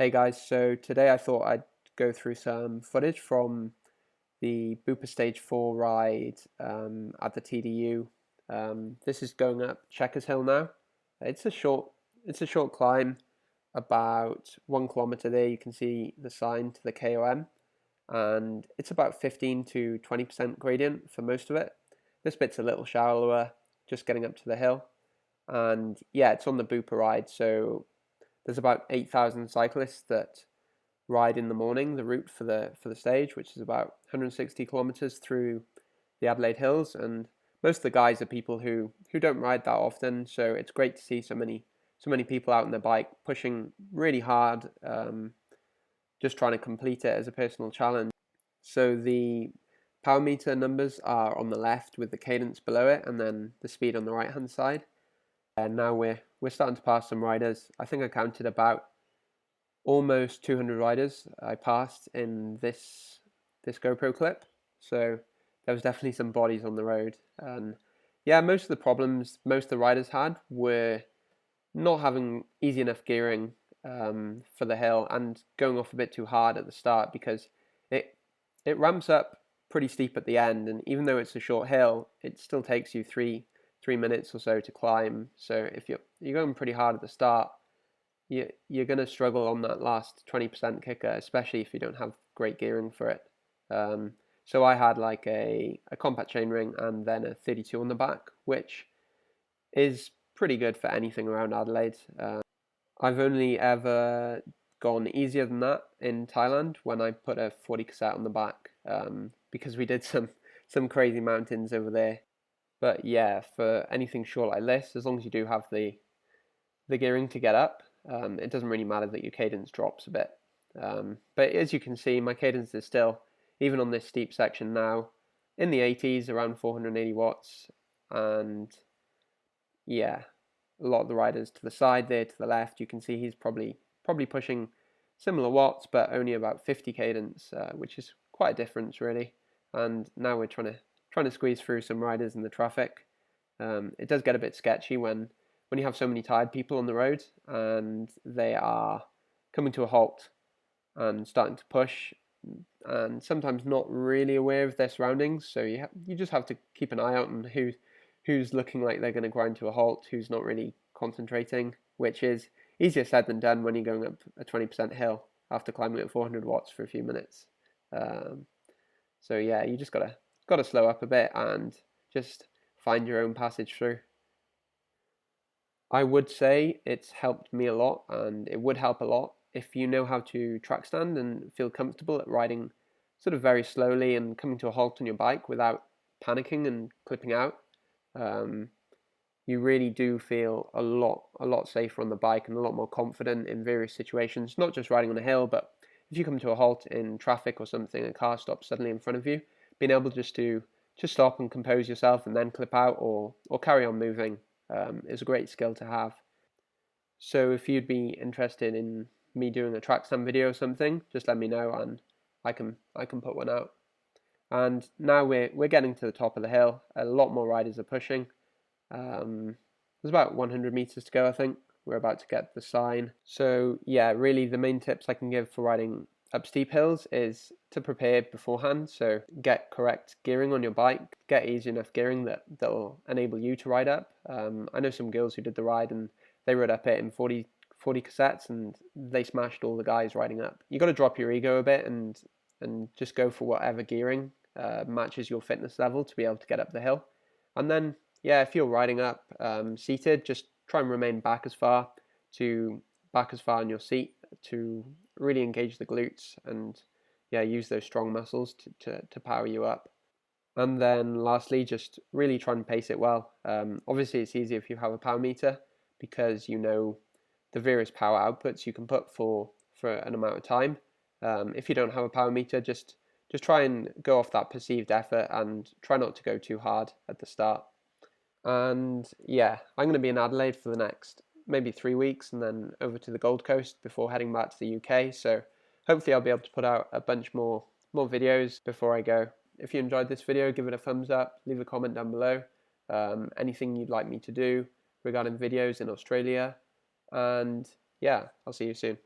Hey guys, so today I thought I'd go through some footage from the bupa stage 4 ride at the TDU. This is going up Checkers Hill now. It's a short climb, about 1 kilometer there. You can see the sign to the KOM, and it's about 15 to 20% gradient for most of it. This bit's a little shallower, just getting up to the hill, and yeah, it's on the bupa ride, so there's about 8,000 cyclists that ride in the morning the route for the stage, which is about 160 kilometers through the Adelaide Hills, and most of the guys are people who don't ride that often. So it's great to see so many people out on their bike pushing really hard, just trying to complete it as a personal challenge. So the power meter numbers are on the left with the cadence below it, and then the speed on the right hand side. And now we're starting to pass some riders. I think I counted about almost 200 riders I passed in this GoPro clip. So there was definitely some bodies on the road. And yeah, most of the problems most of the riders had were not having easy enough gearing for the hill and going off a bit too hard at the start, because it ramps up pretty steep at the end, and even though it's a short hill, it still takes you three minutes or so to climb. So if you're going pretty hard at the start, you're going to struggle on that last 20% kicker, especially if you don't have great gearing for it. So I had like a compact chainring and then a 32 on the back, which is pretty good for anything around Adelaide. I've only ever gone easier than that in Thailand when I put a 40 cassette on the back, because we did some crazy mountains over there. But yeah, for anything short like this, as long as you do have the gearing to get up, it doesn't really matter that your cadence drops a bit. But as you can see, my cadence is still, even on this steep section now, in the 80s, around 480 watts. And yeah, a lot of the riders to the side there, to the left, you can see he's probably pushing similar watts, but only about 50 cadence, which is quite a difference really. And now we're trying to squeeze through some riders in the traffic. It does get a bit sketchy when you have so many tired people on the road and they are coming to a halt and starting to push, and sometimes not really aware of their surroundings. So you just have to keep an eye out on who's looking like they're going to grind to a halt, who's not really concentrating, which is easier said than done when you're going up a 20% hill after climbing at 400 watts for a few minutes. So yeah, you just gotta slow up a bit and just find your own passage through. I would say it's helped me a lot, and it would help a lot if you know how to track stand and feel comfortable at riding sort of very slowly and coming to a halt on your bike without panicking and clipping out. You really do feel a lot safer on the bike and a lot more confident in various situations, not just riding on a hill, but if you come to a halt in traffic or something, a car stops suddenly in front of you, being able just to stop and compose yourself and then clip out or carry on moving is a great skill to have. So if you'd be interested in me doing a track stand video or something, just let me know and I can put one out. And now we're getting to the top of the hill. A lot more riders are pushing. There's about 100 meters to go, I think. We're about to get the sign. So yeah, really the main tips I can give for riding up steep hills is to prepare beforehand. So get correct gearing on your bike, get easy enough gearing that'll enable you to ride up. I know some girls who did the ride and they rode up it in 40 cassettes and they smashed all the guys riding up. You got to drop your ego a bit and just go for whatever gearing matches your fitness level to be able to get up the hill. And then yeah, if you're riding up seated, just try and remain back as far on your seat to really engage the glutes and yeah, use those strong muscles to power you up. And then lastly, just really try and pace it well. Obviously it's easier if you have a power meter because you know the various power outputs you can put for an amount of time. If you don't have a power meter, just try and go off that perceived effort and try not to go too hard at the start. And yeah, I'm going to be in Adelaide for the next maybe 3 weeks and then over to the Gold Coast before heading back to the UK. So hopefully I'll be able to put out a bunch more videos before I go. If you enjoyed this video, give it a thumbs up, leave a comment down below. Anything you'd like me to do regarding videos in Australia. And yeah, I'll see you soon.